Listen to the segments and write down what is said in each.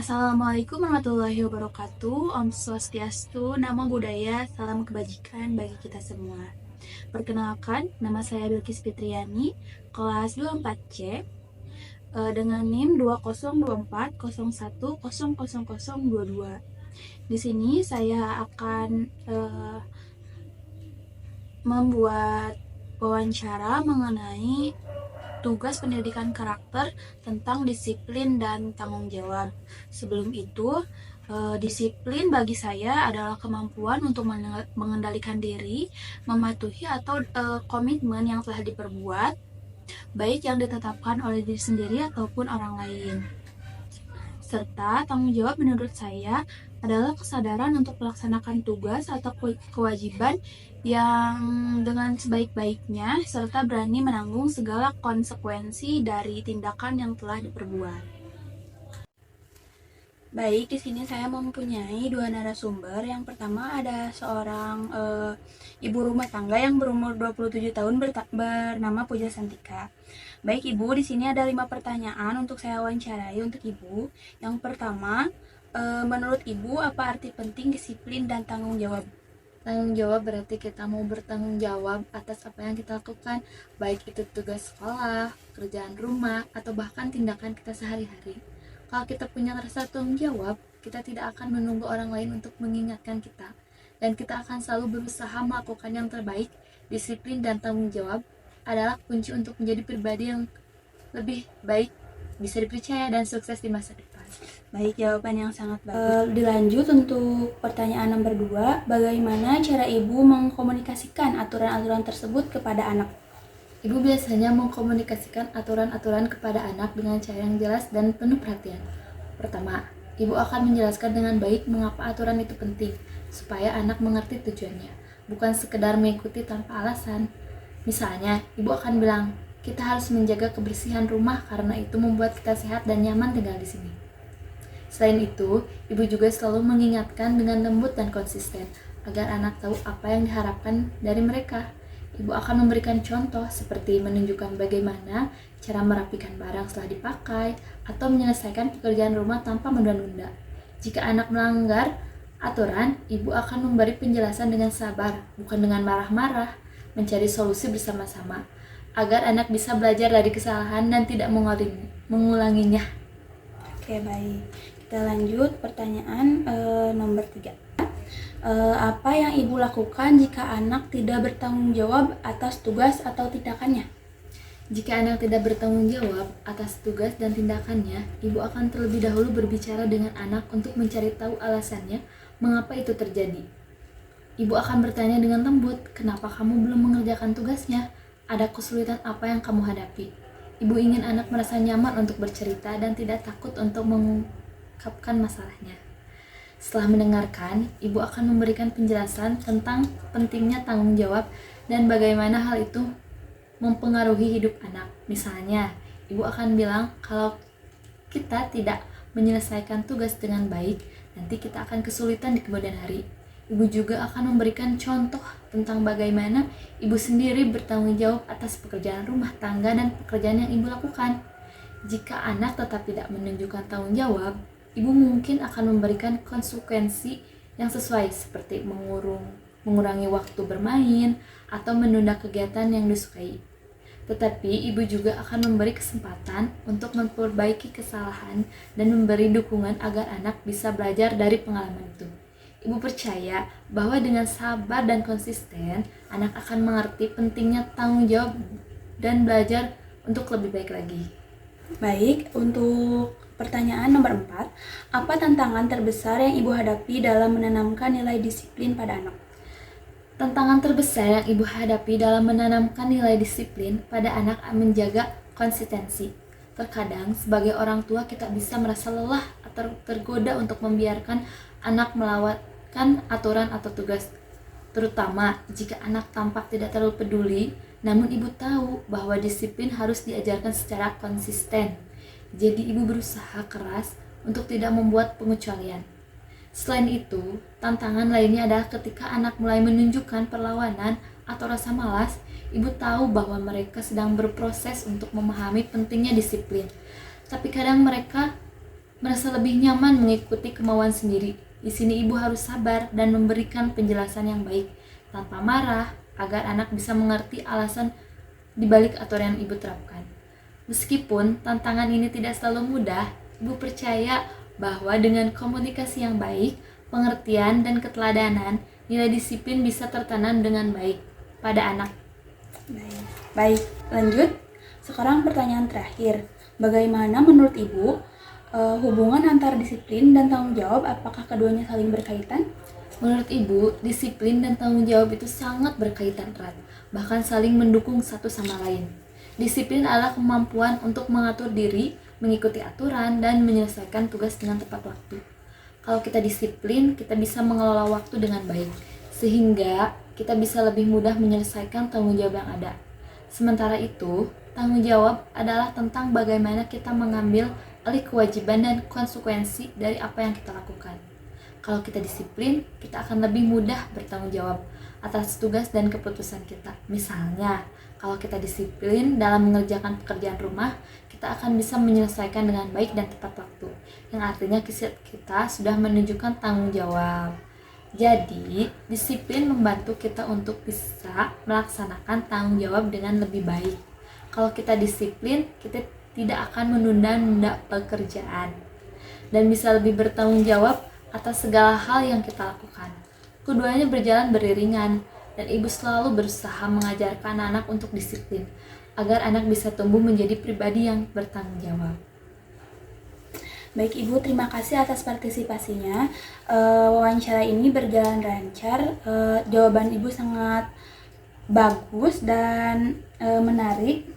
Assalamualaikum warahmatullahi wabarakatuh. Om Swastiastu, Namo Buddhaya, salam kebajikan bagi kita semua. Perkenalkan, nama saya Bilkis Fitriani, kelas 24C, dengan NIM 202401000022. Di sini saya akan membuat wawancara mengenai tugas pendidikan karakter tentang disiplin dan tanggung jawab. Sebelum itu, disiplin bagi saya adalah kemampuan untuk mengendalikan diri, mematuhi atau komitmen yang telah diperbuat, baik yang ditetapkan oleh diri sendiri ataupun orang lain. Serta tanggung jawab menurut saya adalah kesadaran untuk melaksanakan tugas atau kewajiban yang dengan sebaik-baiknya serta berani menanggung segala konsekuensi dari tindakan yang telah diperbuat. Baik, di sini saya mempunyai dua narasumber. Yang pertama ada seorang ibu rumah tangga yang berumur 27 tahun bernama Puja Santika. Baik Ibu, di sini ada 5 pertanyaan untuk saya wawancarai untuk Ibu. Yang pertama, menurut Ibu apa arti penting disiplin dan tanggung jawab? Tanggung jawab berarti kita mau bertanggung jawab atas apa yang kita lakukan, baik itu tugas sekolah, kerjaan rumah, atau bahkan tindakan kita sehari-hari. Kalau kita punya rasa tanggung jawab, kita tidak akan menunggu orang lain untuk mengingatkan kita, dan kita akan selalu berusaha melakukan yang terbaik. Disiplin dan tanggung jawab adalah kunci untuk menjadi pribadi yang lebih baik, bisa dipercaya, dan sukses di masa depan. Baik, jawaban yang sangat bagus. Dilanjut untuk pertanyaan nomor 2, bagaimana cara Ibu mengkomunikasikan aturan-aturan tersebut kepada anak? Ibu biasanya mengkomunikasikan aturan-aturan kepada anak dengan cara yang jelas dan penuh perhatian. Pertama, Ibu akan menjelaskan dengan baik mengapa aturan itu penting, supaya anak mengerti tujuannya, bukan sekedar mengikuti tanpa alasan. Misalnya, Ibu akan bilang, kita harus menjaga kebersihan rumah karena itu membuat kita sehat dan nyaman tinggal di sini. Selain itu, Ibu juga selalu mengingatkan dengan lembut dan konsisten, agar anak tahu apa yang diharapkan dari mereka. Ibu akan memberikan contoh seperti menunjukkan bagaimana cara merapikan barang setelah dipakai atau menyelesaikan pekerjaan rumah tanpa menunda-nunda. Jika anak melanggar aturan, Ibu akan memberi penjelasan dengan sabar, bukan dengan marah-marah, mencari solusi bersama-sama, agar anak bisa belajar dari kesalahan dan tidak mengulanginya. Oke, baik. Kita lanjut pertanyaan nomor 3. Apa yang Ibu lakukan jika anak tidak bertanggung jawab atas tugas atau tindakannya? Jika anak tidak bertanggung jawab atas tugas dan tindakannya, Ibu akan terlebih dahulu berbicara dengan anak untuk mencari tahu alasannya mengapa itu terjadi. Ibu akan bertanya dengan lembut, kenapa kamu belum mengerjakan tugasnya? Ada kesulitan apa yang kamu hadapi? Ibu ingin anak merasa nyaman untuk bercerita dan tidak takut untuk mengungkapkan masalahnya. Setelah mendengarkan, Ibu akan memberikan penjelasan tentang pentingnya tanggung jawab dan bagaimana hal itu mempengaruhi hidup anak. Misalnya, Ibu akan bilang kalau kita tidak menyelesaikan tugas dengan baik, nanti kita akan kesulitan di kemudian hari. Ibu juga akan memberikan contoh tentang bagaimana Ibu sendiri bertanggung jawab atas pekerjaan rumah tangga dan pekerjaan yang Ibu lakukan. Jika anak tetap tidak menunjukkan tanggung jawab, Ibu mungkin akan memberikan konsekuensi yang sesuai seperti mengurangi waktu bermain atau menunda kegiatan yang disukai. Tetapi Ibu juga akan memberi kesempatan untuk memperbaiki kesalahan dan memberi dukungan agar anak bisa belajar dari pengalaman itu. Ibu percaya bahwa dengan sabar dan konsisten, anak akan mengerti pentingnya tanggung jawab dan belajar untuk lebih baik lagi. Baik, untuk pertanyaan nomor 4, apa tantangan terbesar yang Ibu hadapi dalam menanamkan nilai disiplin pada anak? Tantangan terbesar yang Ibu hadapi dalam menanamkan nilai disiplin pada anak menjaga konsistensi. Terkadang, sebagai orang tua kita bisa merasa lelah atau tergoda untuk membiarkan anak melewatkan aturan atau tugas, terutama jika anak tampak tidak terlalu peduli. Namun Ibu tahu bahwa disiplin harus diajarkan secara konsisten. Jadi Ibu berusaha keras untuk tidak membuat pengecualian. Selain itu, tantangan lainnya adalah ketika anak mulai menunjukkan perlawanan atau rasa malas. Ibu tahu bahwa mereka sedang berproses untuk memahami pentingnya disiplin. Tapi kadang mereka merasa lebih nyaman mengikuti kemauan sendiri. Di sini ibu harus sabar dan memberikan penjelasan yang baik tanpa marah agar anak bisa mengerti alasan dibalik aturan yang ibu terapkan. Meskipun tantangan ini tidak selalu mudah, ibu percaya bahwa dengan komunikasi yang baik, pengertian dan keteladanan, nilai disiplin bisa tertanam dengan baik pada anak. Baik, lanjut. Sekarang pertanyaan terakhir. Bagaimana menurut Ibu hubungan antara disiplin dan tanggung jawab, apakah keduanya saling berkaitan? Menurut ibu, disiplin dan tanggung jawab itu sangat berkaitan erat, bahkan saling mendukung satu sama lain. Disiplin adalah kemampuan untuk mengatur diri, mengikuti aturan, dan menyelesaikan tugas dengan tepat waktu. Kalau kita disiplin, kita bisa mengelola waktu dengan baik, sehingga kita bisa lebih mudah menyelesaikan tanggung jawab yang ada. Sementara itu, tanggung jawab adalah tentang bagaimana kita mengambil alih kewajiban dan konsekuensi dari apa yang kita lakukan. Kalau kita disiplin, kita akan lebih mudah bertanggung jawab atas tugas dan keputusan kita. Misalnya, kalau kita disiplin dalam mengerjakan pekerjaan rumah, kita akan bisa menyelesaikan dengan baik dan tepat waktu, yang artinya kita sudah menunjukkan tanggung jawab. Jadi, disiplin membantu kita untuk bisa melaksanakan tanggung jawab dengan lebih baik. Kalau kita disiplin, kita tidak akan menunda-nunda pekerjaan dan bisa lebih bertanggung jawab atas segala hal yang kita lakukan. Keduanya berjalan beriringan, dan ibu selalu berusaha mengajarkan anak untuk disiplin, agar anak bisa tumbuh menjadi pribadi yang bertanggung jawab. Baik Ibu, terima kasih atas partisipasinya. Wawancara ini berjalan lancar. Jawaban Ibu sangat bagus dan menarik.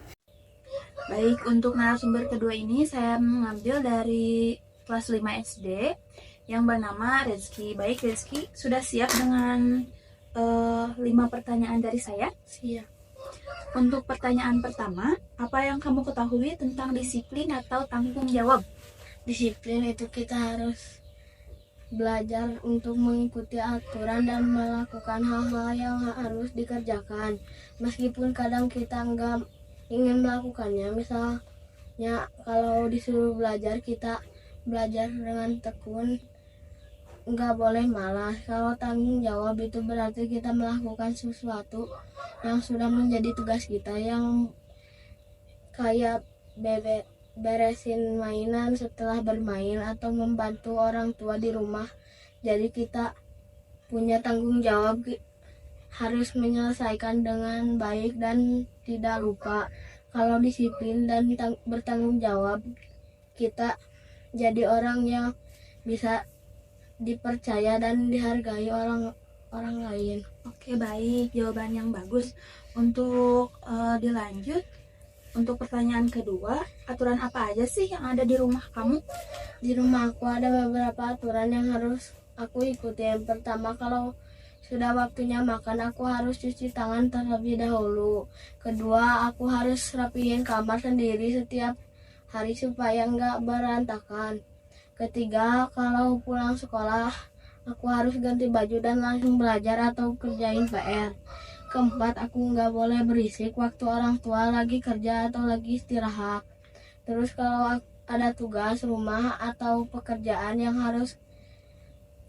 Baik, untuk narasumber kedua ini saya mengambil dari kelas 5 SD yang bernama Rezky. Baik Rezky, sudah siap dengan 5 pertanyaan dari saya? Siap. Untuk pertanyaan pertama, apa yang kamu ketahui tentang disiplin atau tanggung jawab? Disiplin itu kita harus belajar untuk mengikuti aturan dan melakukan hal-hal yang harus dikerjakan. Meskipun kadang kita nggak ingin melakukannya, misalnya kalau disuruh belajar, kita belajar dengan tekun, nggak boleh malas. Kalau tanggung jawab itu berarti kita melakukan sesuatu yang sudah menjadi tugas kita, yang kayak beresin mainan setelah bermain atau membantu orang tua di rumah. Jadi kita punya tanggung jawab, harus menyelesaikan dengan baik dan tidak lupa. Kalau disiplin dan bertanggung jawab, kita jadi orang yang bisa dipercaya dan dihargai orang lain. Oke, baik, jawaban yang bagus. Untuk dilanjut, untuk pertanyaan kedua, aturan apa aja sih yang ada di rumah kamu? Di rumah aku ada beberapa aturan yang harus aku ikuti. Yang pertama, kalau sudah waktunya makan, aku harus cuci tangan terlebih dahulu. Kedua, aku harus rapihin kamar sendiri setiap hari supaya nggak berantakan. Ketiga, kalau pulang sekolah, aku harus ganti baju dan langsung belajar atau kerjain PR. Keempat, aku nggak boleh berisik waktu orang tua lagi kerja atau lagi istirahat. Terus kalau ada tugas rumah atau pekerjaan yang harus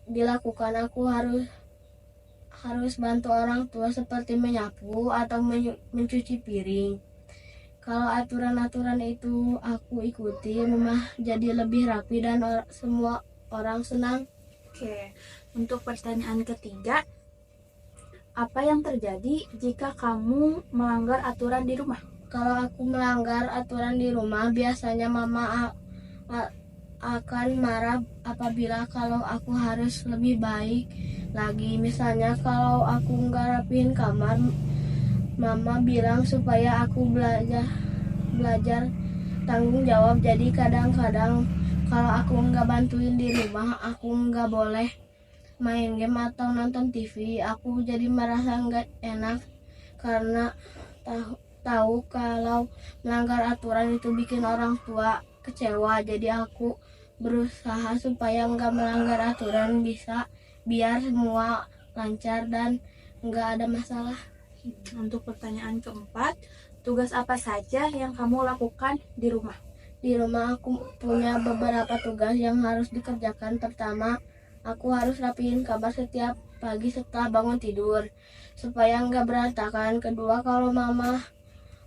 dilakukan, aku harus bantu orang tua seperti menyapu atau mencuci piring. Kalau aturan-aturan itu aku ikuti, rumah jadi lebih rapi dan semua orang senang. Oke, untuk pertanyaan ketiga, apa yang terjadi jika kamu melanggar aturan di rumah? Kalau aku melanggar aturan di rumah, biasanya mama akan marah apabila kalau aku harus lebih baik lagi. Misalnya kalau aku nggak rapihin kamar, mama bilang supaya aku belajar tanggung jawab. Jadi kadang-kadang kalau aku nggak bantuin di rumah, aku nggak boleh main game atau nonton TV. Aku jadi merasa nggak enak karena tahu kalau melanggar aturan itu bikin orang tua kecewa. Jadi aku berusaha supaya nggak melanggar aturan, biar semua lancar dan nggak ada masalah. Untuk pertanyaan keempat, tugas apa saja yang kamu lakukan di rumah? Di rumah aku punya beberapa tugas yang harus dikerjakan. Pertama, aku harus rapihin kamar setiap pagi setelah bangun tidur supaya nggak berantakan. Kedua, kalau mama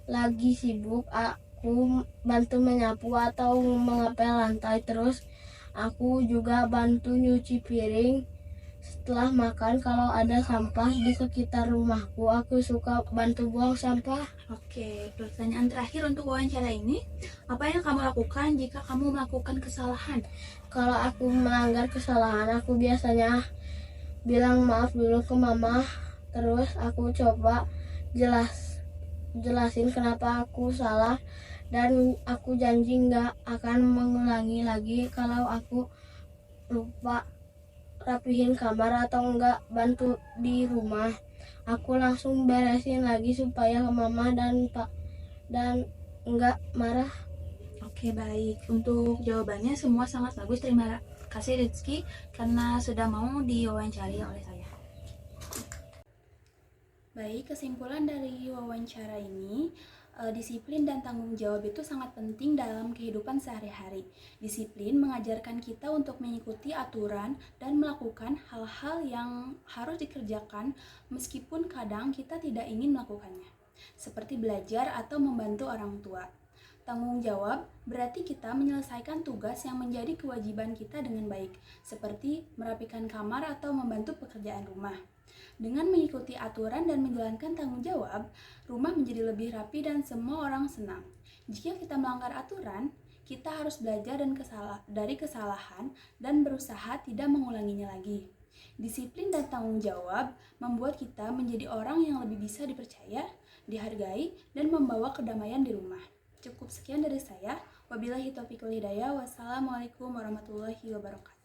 lagi sibuk, aku bantu menyapu atau mengepel lantai. Terus, aku juga bantu nyuci piring. Setelah makan, kalau ada sampah di sekitar rumahku, aku suka bantu buang sampah. Oke, pertanyaan terakhir untuk wawancara ini. Apa yang kamu lakukan jika kamu melakukan kesalahan? Kalau aku melanggar kesalahan, aku biasanya bilang maaf dulu ke mama. Terus aku coba jelasin kenapa aku salah, dan aku janji nggak akan mengulangi lagi. Kalau aku lupa rapihin kamar atau enggak bantu di rumah, aku langsung beresin lagi supaya mama dan pak dan enggak marah. Oke, baik. Untuk jawabannya semua sangat bagus. Terima kasih Rizky karena sudah mau diwawancari oleh saya. Baik, kesimpulan dari wawancara ini, disiplin dan tanggung jawab itu sangat penting dalam kehidupan sehari-hari. Disiplin mengajarkan kita untuk mengikuti aturan dan melakukan hal-hal yang harus dikerjakan meskipun kadang kita tidak ingin melakukannya, seperti belajar atau membantu orang tua. Tanggung jawab berarti kita menyelesaikan tugas yang menjadi kewajiban kita dengan baik, seperti merapikan kamar atau membantu pekerjaan rumah. Dengan mengikuti aturan dan menjalankan tanggung jawab, rumah menjadi lebih rapi dan semua orang senang. Jika kita melanggar aturan, kita harus belajar dari kesalahan dan berusaha tidak mengulanginya lagi. Disiplin dan tanggung jawab membuat kita menjadi orang yang lebih bisa dipercaya, dihargai, dan membawa kedamaian di rumah. Cukup sekian dari saya. Wabillahi taufiq wal hidayah. Wassalamualaikum warahmatullahi wabarakatuh.